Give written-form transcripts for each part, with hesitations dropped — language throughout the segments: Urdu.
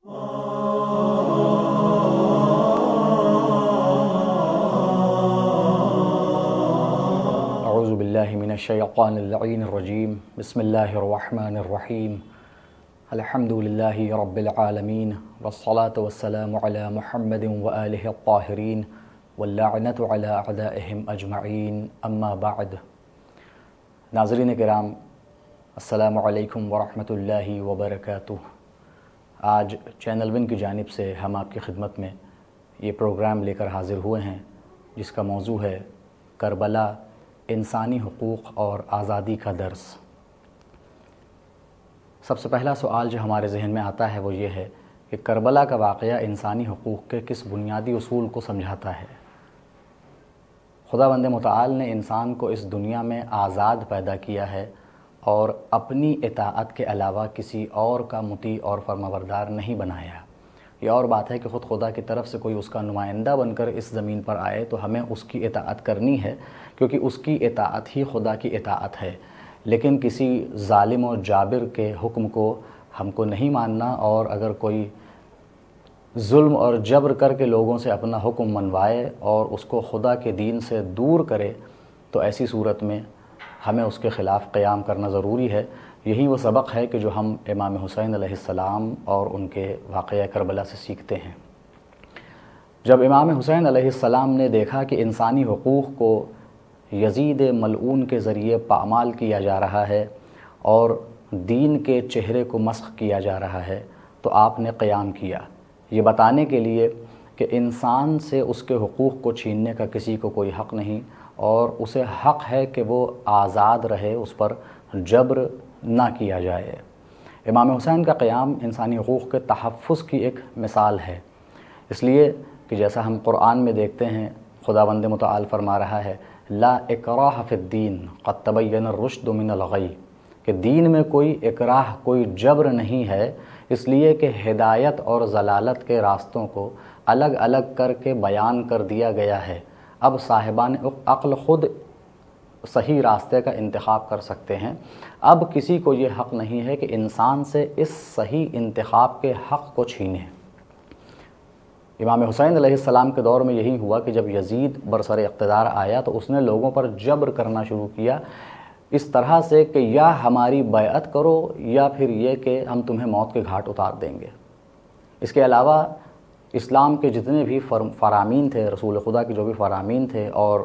اعوذ باللہ من الشیطان اللعین الرجیم بسم اللہ الرحمن الرحیم الحمد للہ رب العالمین والصلاة والسلام علی محمد وآلہ الطاہرین واللعنۃ علی اعدائہم اجمعین اما بعد۔ ناظرین کرام، السلام علیکم ورحمۃ اللہ وبرکاتہ۔ آج چینل ون کی جانب سے ہم آپ کی خدمت میں یہ پروگرام لے کر حاضر ہوئے ہیں جس کا موضوع ہے کربلا، انسانی حقوق اور آزادی کا درس۔ سب سے پہلا سوال جو ہمارے ذہن میں آتا ہے وہ یہ ہے کہ کربلا کا واقعہ انسانی حقوق کے کس بنیادی اصول کو سمجھاتا ہے؟ خداوند متعال نے انسان کو اس دنیا میں آزاد پیدا کیا ہے اور اپنی اطاعت کے علاوہ کسی اور کا مطیع اور فرمانبردار نہیں بنایا۔ یہ اور بات ہے کہ خود خدا کی طرف سے کوئی اس کا نمائندہ بن کر اس زمین پر آئے تو ہمیں اس کی اطاعت کرنی ہے، کیونکہ اس کی اطاعت ہی خدا کی اطاعت ہے۔ لیکن کسی ظالم و جابر کے حکم کو ہم کو نہیں ماننا، اور اگر کوئی ظلم اور جبر کر کے لوگوں سے اپنا حکم منوائے اور اس کو خدا کے دین سے دور کرے تو ایسی صورت میں ہمیں اس کے خلاف قیام کرنا ضروری ہے۔ یہی وہ سبق ہے کہ جو ہم امام حسین علیہ السلام اور ان کے واقعہ کربلا سے سیکھتے ہیں۔ جب امام حسین علیہ السلام نے دیکھا کہ انسانی حقوق کو یزید ملعون کے ذریعے پامال کیا جا رہا ہے اور دین کے چہرے کو مسخ کیا جا رہا ہے، تو آپ نے قیام کیا یہ بتانے کے لیے کہ انسان سے اس کے حقوق کو چھیننے کا کسی کو کوئی حق نہیں، اور اسے حق ہے کہ وہ آزاد رہے، اس پر جبر نہ کیا جائے۔ امام حسین کا قیام انسانی حقوق کے تحفظ کی ایک مثال ہے، اس لیے کہ جیسا ہم قرآن میں دیکھتے ہیں خداوند متعال فرما رہا ہے لا اکراہ فی الدین قد تبین الرشد من الغی، کہ دین میں کوئی اکراہ، کوئی جبر نہیں ہے، اس لیے کہ ہدایت اور ضلالت کے راستوں کو الگ الگ کر کے بیان کر دیا گیا ہے۔ اب صاحبان عقل خود صحیح راستے کا انتخاب کر سکتے ہیں۔ اب کسی کو یہ حق نہیں ہے کہ انسان سے اس صحیح انتخاب کے حق کو چھینے۔ امام حسین علیہ السلام کے دور میں یہی ہوا کہ جب یزید برسر اقتدار آیا تو اس نے لوگوں پر جبر کرنا شروع کیا، اس طرح سے کہ یا ہماری بیعت کرو یا پھر یہ کہ ہم تمہیں موت کے گھاٹ اتار دیں گے۔ اس کے علاوہ اسلام کے جتنے بھی فرامین تھے، رسول خدا کے جو بھی فرامین تھے اور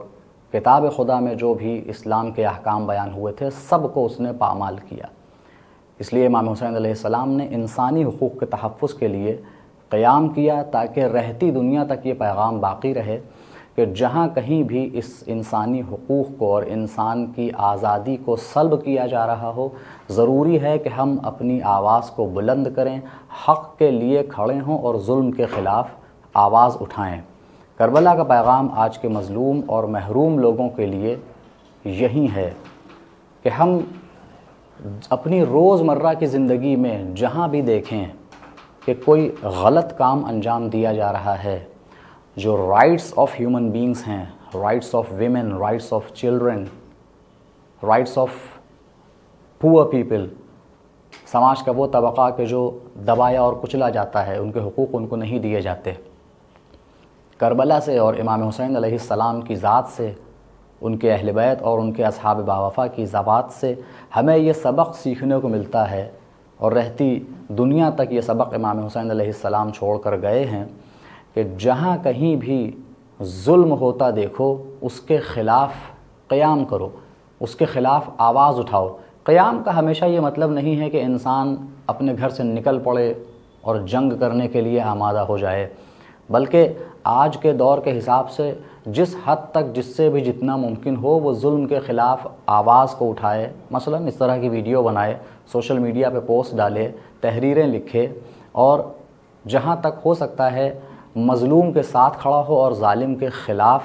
کتاب خدا میں جو بھی اسلام کے احکام بیان ہوئے تھے، سب کو اس نے پامال کیا۔ اس لیے امام حسین علیہ السلام نے انسانی حقوق کے تحفظ کے لیے قیام کیا تاکہ رہتی دنیا تک یہ پیغام باقی رہے کہ جہاں کہیں بھی اس انسانی حقوق کو اور انسان کی آزادی کو سلب کیا جا رہا ہو، ضروری ہے کہ ہم اپنی آواز کو بلند کریں، حق کے لیے کھڑے ہوں اور ظلم کے خلاف آواز اٹھائیں۔ کربلا کا پیغام آج کے مظلوم اور محروم لوگوں کے لیے یہی ہے کہ ہم اپنی روزمرہ کی زندگی میں جہاں بھی دیکھیں کہ کوئی غلط کام انجام دیا جا رہا ہے، جو رائٹس آف ہیومن بینگز ہیں، rights of women, rights of children, rights of poor people, سماج کا وہ طبقہ کہ جو دبایا اور کچلا جاتا ہے، ان کے حقوق ان کو نہیں دیے جاتے۔ کربلا سے اور امام حسین علیہ السلام کی ذات سے، ان کے اہل بیت اور ان کے اصحاب باوفا کی ذات سے ہمیں یہ سبق سیکھنے کو ملتا ہے، اور رہتی دنیا تک یہ سبق امام حسین علیہ السلام چھوڑ کر گئے ہیں کہ جہاں کہیں بھی ظلم ہوتا دیکھو اس کے خلاف قیام کرو، اس کے خلاف آواز اٹھاؤ۔ قیام کا ہمیشہ یہ مطلب نہیں ہے کہ انسان اپنے گھر سے نکل پڑے اور جنگ کرنے کے لیے آمادہ ہو جائے، بلکہ آج کے دور کے حساب سے جس حد تک جس سے بھی جتنا ممکن ہو وہ ظلم کے خلاف آواز کو اٹھائے، مثلا اس طرح کی ویڈیو بنائے، سوشل میڈیا پہ پوسٹ ڈالے، تحریریں لکھے، اور جہاں تک ہو سکتا ہے مظلوم کے ساتھ کھڑا ہو اور ظالم کے خلاف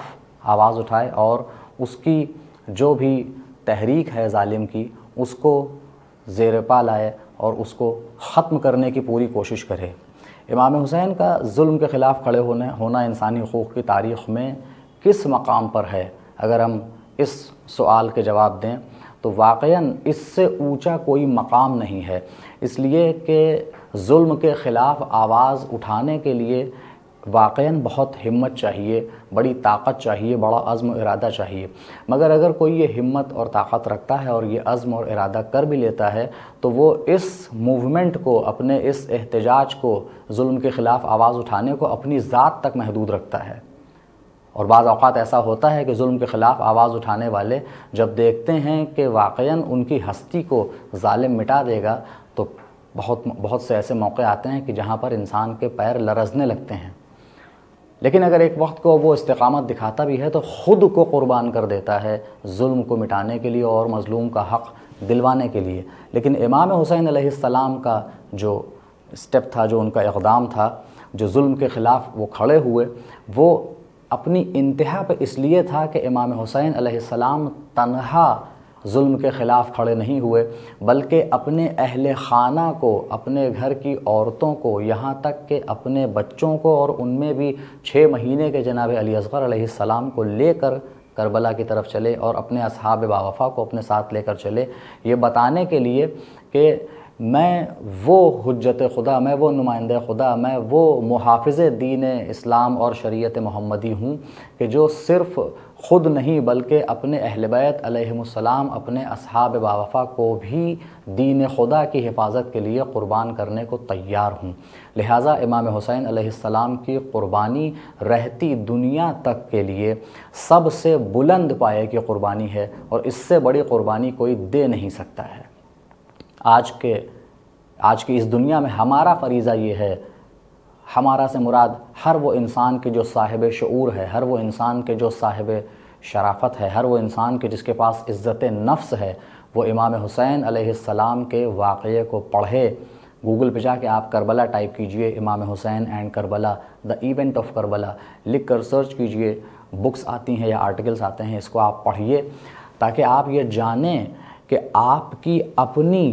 آواز اٹھائے، اور اس کی جو بھی تحریک ہے ظالم کی اس کو زیر پا لائے اور اس کو ختم کرنے کی پوری کوشش کرے۔ امام حسین کا ظلم کے خلاف کھڑے ہونا انسانی حقوق کی تاریخ میں کس مقام پر ہے؟ اگر ہم اس سوال کے جواب دیں تو واقعاً اس سے اونچا کوئی مقام نہیں ہے، اس لیے کہ ظلم کے خلاف آواز اٹھانے کے لیے واقعاً بہت ہمت چاہیے، بڑی طاقت چاہیے، بڑا عزم و ارادہ چاہیے۔ مگر اگر کوئی یہ ہمت اور طاقت رکھتا ہے اور یہ عزم اور ارادہ کر بھی لیتا ہے تو وہ اس موومنٹ کو، اپنے اس احتجاج کو، ظلم کے خلاف آواز اٹھانے کو اپنی ذات تک محدود رکھتا ہے۔ اور بعض اوقات ایسا ہوتا ہے کہ ظلم کے خلاف آواز اٹھانے والے جب دیکھتے ہیں کہ واقعاً ان کی ہستی کو ظالم مٹا دے گا تو بہت سے ایسے موقع آتے ہیں کہ جہاں پر انسان کے پیر لرزنے لگتے ہیں، لیکن اگر ایک وقت کو وہ استقامت دکھاتا بھی ہے تو خود کو قربان کر دیتا ہے ظلم کو مٹانے کے لیے اور مظلوم کا حق دلوانے کے لیے۔ لیکن امام حسین علیہ السلام کا جو اسٹیپ تھا، جو ان کا اقدام تھا، جو ظلم کے خلاف وہ کھڑے ہوئے، وہ اپنی انتہا پہ اس لیے تھا کہ امام حسین علیہ السلام تنہا ظلم کے خلاف کھڑے نہیں ہوئے، بلکہ اپنے اہل خانہ کو، اپنے گھر کی عورتوں کو، یہاں تک کہ اپنے بچوں کو، اور ان میں بھی 6 مہینے کے جناب علی اصغر علیہ السلام کو لے کر کربلا کی طرف چلے اور اپنے اصحاب باوفا کو اپنے ساتھ لے کر چلے، یہ بتانے کے لیے کہ میں وہ حجت خدا، میں وہ نمائندہ خدا، میں وہ محافظ دین اسلام اور شریعت محمدی ہوں کہ جو صرف خود نہیں بلکہ اپنے اہل بیت علیہم السلام، اپنے اصحاب باوفا کو بھی دین خدا کی حفاظت کے لیے قربان کرنے کو تیار ہوں۔ لہٰذا امام حسین علیہ السلام کی قربانی رہتی دنیا تک کے لیے سب سے بلند پایے کی قربانی ہے، اور اس سے بڑی قربانی کوئی دے نہیں سکتا ہے۔ آج کی اس دنیا میں ہمارا فریضہ یہ ہے، ہمارا سے مراد ہر وہ انسان کے جو صاحب شعور ہے، ہر وہ انسان کے جو صاحب شرافت ہے، ہر وہ انسان کے جس کے پاس عزت نفس ہے، وہ امام حسین علیہ السلام کے واقعے کو پڑھے۔ گوگل پہ جا کے آپ کربلا ٹائپ کیجئے، Imam Hussain and Karbala, the event of Karbala لکھ کر سرچ کیجئے، بکس آتی ہیں یا آرٹیکلز آتے ہیں، اس کو آپ پڑھیے تاکہ آپ یہ جانیں کہ آپ کی اپنی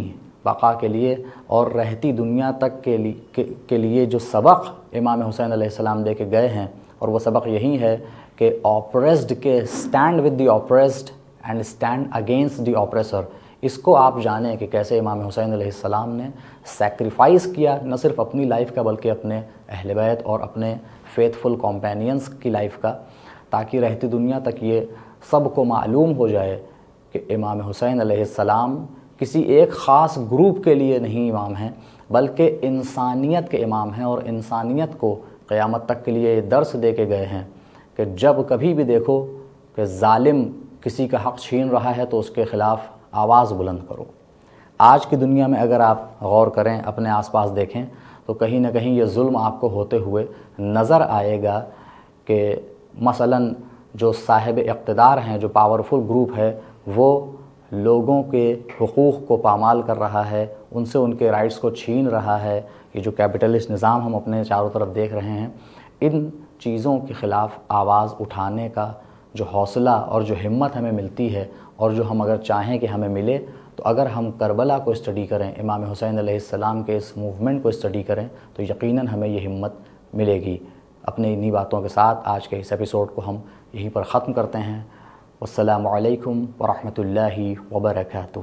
بقا کے لیے اور رہتی دنیا تک کے لیے جو سبق امام حسین علیہ السلام دے کے گئے ہیں، اور وہ سبق یہی ہے کہ آپریسڈ کے stand with the oppressed and stand against the oppressor, اس کو آپ جانیں کہ کیسے امام حسین علیہ السلام نے سیکریفائس کیا، نہ صرف اپنی لائف کا بلکہ اپنے اہل بیت اور اپنے فیتھفل کمپینینز کی لائف کا، تاکہ رہتی دنیا تک یہ سب کو معلوم ہو جائے کہ امام حسین علیہ السلام کسی ایک خاص گروپ کے لیے نہیں امام ہیں بلکہ انسانیت کے امام ہیں، اور انسانیت کو قیامت تک کے لیے یہ درس دے کے گئے ہیں کہ جب کبھی بھی دیکھو کہ ظالم کسی کا حق چھین رہا ہے تو اس کے خلاف آواز بلند کرو۔ آج کی دنیا میں اگر آپ غور کریں، اپنے آس پاس دیکھیں تو کہیں نہ کہیں یہ ظلم آپ کو ہوتے ہوئے نظر آئے گا کہ مثلاً جو صاحب اقتدار ہیں، جو پاورفل گروپ ہے، وہ لوگوں کے حقوق کو پامال کر رہا ہے، ان سے ان کے رائٹس کو چھین رہا ہے۔ یہ جو کیپٹلسٹ نظام ہم اپنے چاروں طرف دیکھ رہے ہیں، ان چیزوں کے خلاف آواز اٹھانے کا جو حوصلہ اور جو ہمت ہمیں ملتی ہے، اور جو ہم اگر چاہیں کہ ہمیں ملے، تو اگر ہم کربلا کو اسٹڈی کریں، امام حسین علیہ السلام کے اس موومنٹ کو اسٹڈی کریں، تو یقیناً ہمیں یہ ہمت ملے گی۔ اپنی انہی باتوں کے ساتھ آج کے اس ایپیسوڈ کو ہم یہیں پر ختم کرتے ہیں۔ والسلام علیکم ورحمۃ اللہ وبرکاتہ۔